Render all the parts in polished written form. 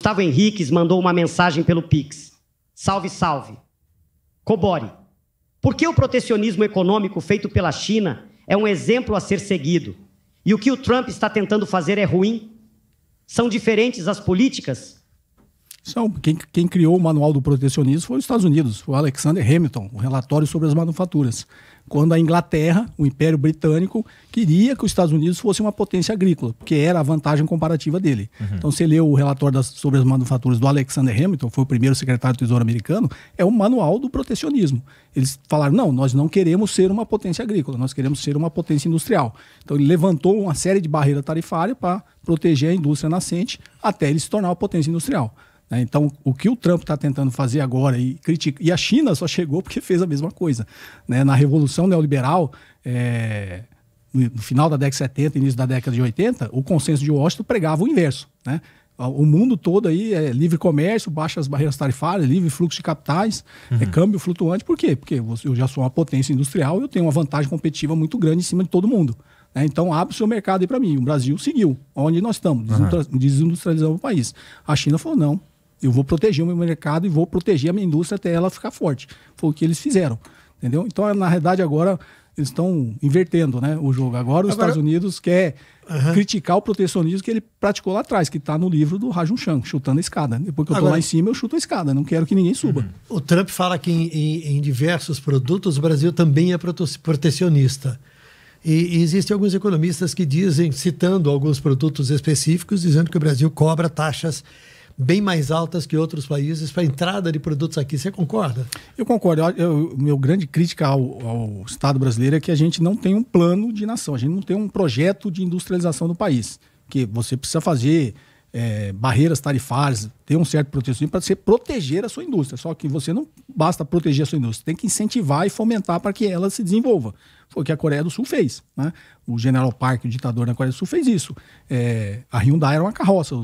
Gustavo Henriques mandou uma mensagem pelo Pix. Salve, salve. Cobori, por que o protecionismo econômico feito pela China é um exemplo a ser seguido? E o que o Trump está tentando fazer é ruim? São diferentes as políticas? Quem criou o manual do protecionismo foi os Estados Unidos, foi o Alexander Hamilton, o relatório sobre as manufaturas. Quando a Inglaterra, o Império Britânico, queria que os Estados Unidos fosse uma potência agrícola, porque era a vantagem comparativa dele. Então, você leu o relatório sobre as manufaturas do Alexander Hamilton, foi o primeiro secretário do Tesouro americano, é o manual do protecionismo. Eles falaram, não, nós não queremos ser uma potência agrícola, nós queremos ser uma potência industrial. Então, ele levantou uma série de barreiras tarifárias para proteger a indústria nascente até ele se tornar uma potência industrial. Então, o que o Trump está tentando fazer agora e critica, e a China só chegou porque fez a mesma coisa. Na Revolução Neoliberal, no final da década de 70, início da década de 80, o consenso de Washington pregava o inverso. O mundo todo aí é livre comércio, baixas barreiras tarifárias, livre fluxo de capitais, câmbio flutuante. Por quê? Porque eu já sou uma potência industrial e eu tenho uma vantagem competitiva muito grande em cima de todo mundo. Então, abre o seu mercado aí para mim. O Brasil seguiu. Onde nós estamos? Desindustrializando o país. A China falou, não. Eu vou proteger o meu mercado e vou proteger a minha indústria até ela ficar forte. Foi o que eles fizeram, entendeu? Então, na realidade, agora eles estão invertendo, o jogo. Agora os Estados Unidos quer criticar o protecionismo que ele praticou lá atrás, que está no livro do Rajun Chang, chutando a escada. Depois que eu estou lá em cima, eu chuto a escada. Não quero que ninguém suba. O Trump fala que em diversos produtos o Brasil também é protecionista. E existem alguns economistas que dizem, citando alguns produtos específicos, dizendo que o Brasil cobra taxas bem mais altas que outros países para a entrada de produtos aqui. Você concorda? Eu concordo. Meu grande crítica ao Estado brasileiro é que a gente não tem um plano de nação, a gente não tem um projeto de industrialização do país, que você precisa fazer barreiras tarifárias, ter um certo protecionismo para você proteger a sua indústria. Só que você não basta proteger a sua indústria, tem que incentivar e fomentar para que ela se desenvolva. Foi o que a Coreia do Sul fez. O General Park, o ditador da Coreia do Sul, fez isso. A Hyundai era uma carroça.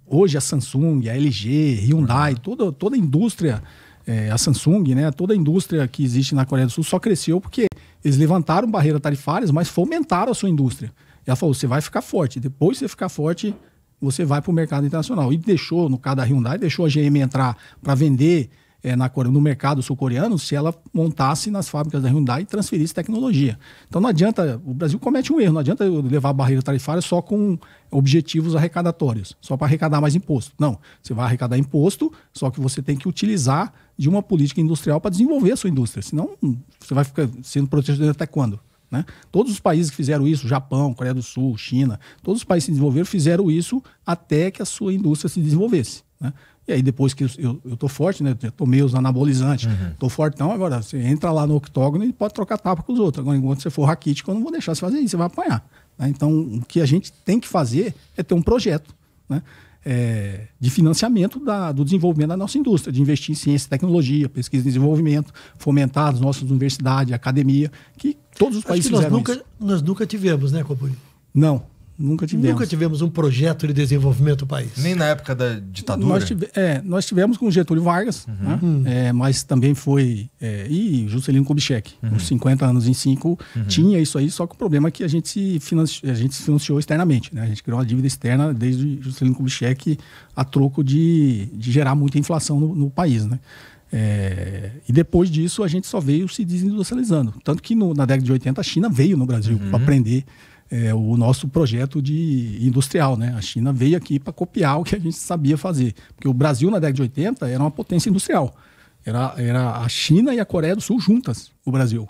Hoje a Samsung, a LG, Hyundai, toda a indústria, a Samsung, toda a indústria que existe na Coreia do Sul só cresceu porque eles levantaram barreiras tarifárias, mas fomentaram a sua indústria. E ela falou, você vai ficar forte. Depois que você ficar forte, você vai para o mercado internacional. E deixou, no caso da Hyundai, deixou a GM entrar para vender no mercado sul-coreano se ela montasse nas fábricas da Hyundai e transferisse tecnologia. Então não adianta, o Brasil comete um erro, não adianta eu levar barreira tarifária só com objetivos arrecadatórios, só para arrecadar mais imposto. Não, você vai arrecadar imposto, só que você tem que utilizar de uma política industrial para desenvolver a sua indústria, senão você vai ficar sendo protegido até quando? Todos os países que fizeram isso, Japão, Coreia do Sul, China, todos os países que se desenvolveram fizeram isso até que a sua indústria se desenvolvesse. E aí depois que eu tô forte, eu tomei os anabolizantes, tô fortão, agora você entra lá no octógono e pode trocar tapa com os outros. Agora, enquanto você for raquítico, eu não vou deixar você fazer isso, você vai apanhar. Então, o que a gente tem que fazer é ter um projeto de financiamento do desenvolvimento da nossa indústria, de investir em ciência e tecnologia, pesquisa e desenvolvimento, fomentar as nossas universidades, academia, que todos os países fizeram isso. Nós nunca tivemos, Cobori? Não. Nunca tivemos. Nunca tivemos um projeto de desenvolvimento do país. Nem na época da ditadura? Nós tivemos com Getúlio Vargas, mas também foi... e Juscelino Kubitschek, uns 50 anos em 5, tinha isso aí, só que o problema é que a gente se financiou externamente. A gente criou uma dívida externa desde Juscelino Kubitschek a troco de gerar muita inflação no país. E depois disso a gente só veio se desindustrializando. Tanto que na década de 80 a China veio no Brasil para aprender o nosso projeto industrial. A China veio aqui para copiar o que a gente sabia fazer. Porque o Brasil, na década de 80, era uma potência industrial. Era a China e a Coreia do Sul juntas, o Brasil,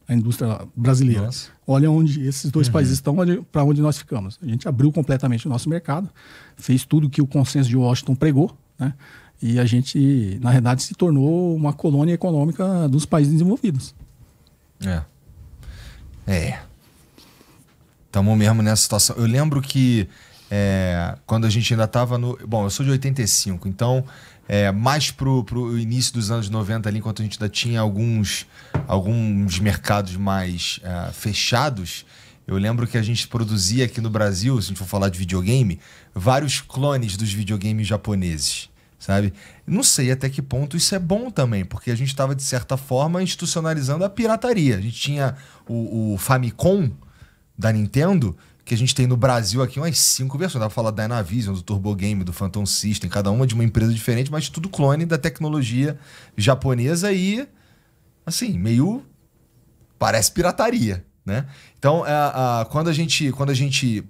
a indústria brasileira. Nossa. Olha onde esses dois países estão, para onde nós ficamos. A gente abriu completamente o nosso mercado, fez tudo que o consenso de Washington pregou, e a gente, na verdade, se tornou uma colônia econômica dos países desenvolvidos. Estamos mesmo nessa situação. Eu lembro que quando a gente ainda estava no... Bom, eu sou de 85, então mais pro início dos anos 90 ali, enquanto a gente ainda tinha alguns mercados mais fechados, eu lembro que a gente produzia aqui no Brasil, se a gente for falar de videogame, vários clones dos videogames japoneses, sabe? Não sei até que ponto isso é bom também, porque a gente estava, de certa forma, institucionalizando a pirataria. A gente tinha o Famicom da Nintendo, que a gente tem no Brasil aqui umas 5 versões. Dá pra falar da Dynavision, do Turbo Game, do Phantom System, cada uma de uma empresa diferente, mas tudo clone da tecnologia japonesa e, assim, meio... parece pirataria, né? Então, quando a gente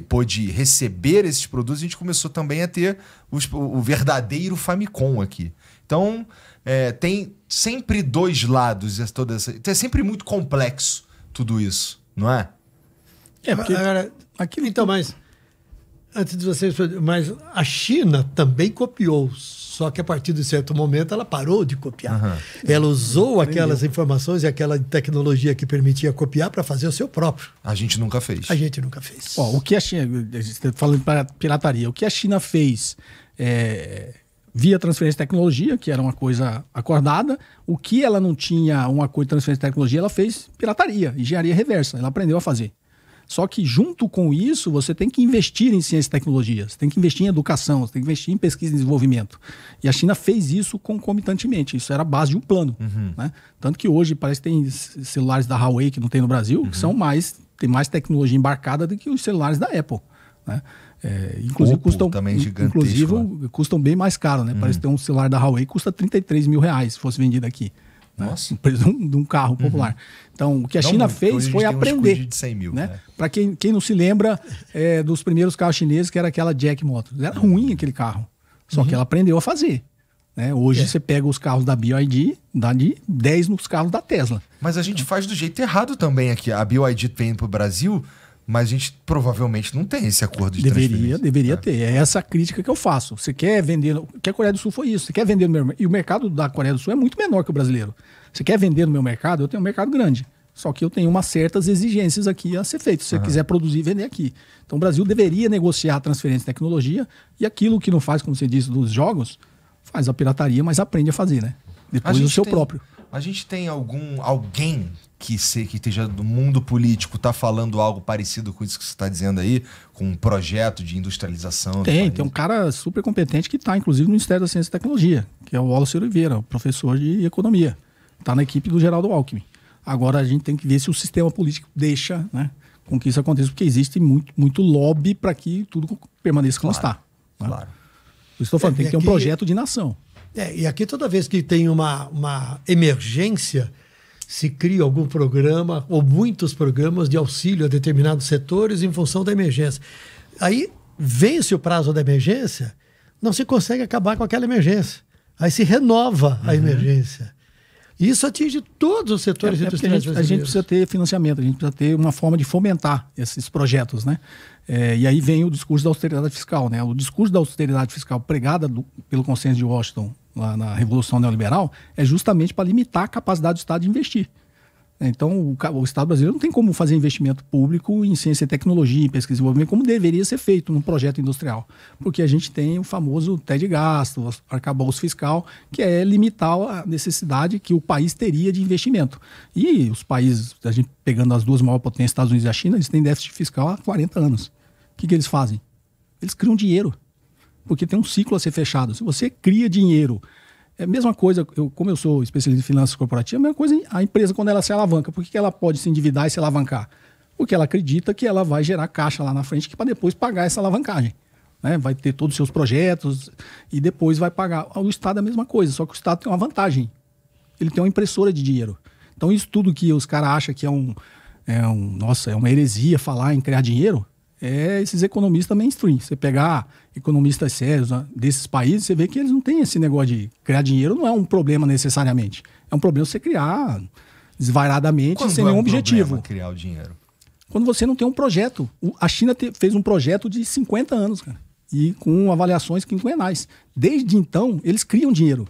pôde receber esses produtos, a gente começou também a ter o verdadeiro Famicom aqui. Então, tem sempre dois lados, é sempre muito complexo tudo isso, não é? Porque então, mas antes de vocês, mas a China também copiou, só que a partir de certo momento ela parou de copiar. Uhum. Ela usou aquelas informações e aquela tecnologia que permitia copiar para fazer o seu próprio. A gente nunca fez. A gente nunca fez. O que a China, falando para pirataria, o que a China fez via transferência de tecnologia, que era uma coisa acordada, o que ela não tinha um acordo de transferência de tecnologia, ela fez pirataria, engenharia reversa, ela aprendeu a fazer. Só que junto com isso, você tem que investir em ciência e tecnologia, você tem que investir em educação, você tem que investir em pesquisa e desenvolvimento. E a China fez isso concomitantemente, isso era a base de um plano. Uhum. Né? Tanto que hoje parece que tem celulares da Huawei que não tem no Brasil, que são tem mais tecnologia embarcada do que os celulares da Apple. Né? Inclusive custam bem mais caro. Né? Parece que tem um celular da Huawei que custa R$33 mil se fosse vendido aqui. Nossa. O preço de um carro popular. Então, o que a China fez foi aprender. De 100 mil, né? Para quem não se lembra dos primeiros carros chineses, que era aquela Jack Motors. Era ruim aquele carro. Só que ela aprendeu a fazer. Né? Hoje você pega os carros da BYD, dá de 10 nos carros da Tesla. Mas a gente faz do jeito errado também aqui. A BYD vem para o Brasil, mas a gente provavelmente não tem esse acordo de transferência. Deveria ter. É essa a crítica que eu faço. Você quer vender... O que a Coreia do Sul foi isso. Você quer vender no meu... E o mercado da Coreia do Sul é muito menor que o brasileiro. Você quer vender no meu mercado? Eu tenho um mercado grande. Só que eu tenho umas certas exigências aqui a ser feito. Se você quiser produzir e vender aqui. Então o Brasil deveria negociar a transferência de tecnologia e aquilo que não faz, como você disse, dos jogos, faz a pirataria, mas aprende a fazer, né? Depois o seu próprio. A gente tem alguém que esteja do mundo político está falando algo parecido com isso que você está dizendo aí, com um projeto de industrialização? Tem um cara super competente que está, inclusive, no Ministério da Ciência e Tecnologia, que é o Wallace Oliveira, professor de economia. Está na equipe do Geraldo Alckmin. Agora a gente tem que ver se o sistema político deixa, né, com que isso aconteça, porque existe muito lobby para que tudo permaneça como está. Né? Claro. Eu estou falando, tem que ter um projeto de nação. E aqui toda vez que tem uma emergência, se cria algum programa ou muitos programas de auxílio a determinados setores em função da emergência. Aí vence o prazo da emergência, não se consegue acabar com aquela emergência. Aí se renova a emergência. E isso atinge todos os setores industriais brasileiros. A gente precisa ter financiamento, a gente precisa ter uma forma de fomentar esses projetos, né? E aí vem o discurso da austeridade fiscal, né? O discurso da austeridade fiscal pregada pelo consenso de Washington lá na Revolução Neoliberal é justamente para limitar a capacidade do Estado de investir. Então, o Estado brasileiro não tem como fazer investimento público em ciência e tecnologia, em pesquisa e desenvolvimento, como deveria ser feito num projeto industrial. Porque a gente tem o famoso teto de gasto, o arcabouço fiscal, que é limitar a necessidade que o país teria de investimento. E os países, a gente pegando as duas maiores potências, Estados Unidos e a China, eles têm déficit fiscal há 40 anos. O que eles fazem? Eles criam dinheiro, porque tem um ciclo a ser fechado. Se você cria dinheiro... É a mesma coisa, como eu sou especialista em finanças corporativas, é a mesma coisa a empresa quando ela se alavanca. Por que ela pode se endividar e se alavancar? Porque ela acredita que ela vai gerar caixa lá na frente para depois pagar essa alavancagem. Né? Vai ter todos os seus projetos e depois vai pagar. O Estado é a mesma coisa, só que o Estado tem uma vantagem. Ele tem uma impressora de dinheiro. Então isso tudo que os caras acham que é uma heresia falar em criar dinheiro, esses economistas mainstream. Você pegar economistas sérios, né, desses países, você vê que eles não têm esse negócio de criar dinheiro, não é um problema necessariamente. É um problema você criar desvairadamente, sem nenhum objetivo. Criar o dinheiro? Quando você não tem um projeto. A China fez um projeto de 50 anos, cara, e com avaliações quinquenais. Desde então, eles criam dinheiro.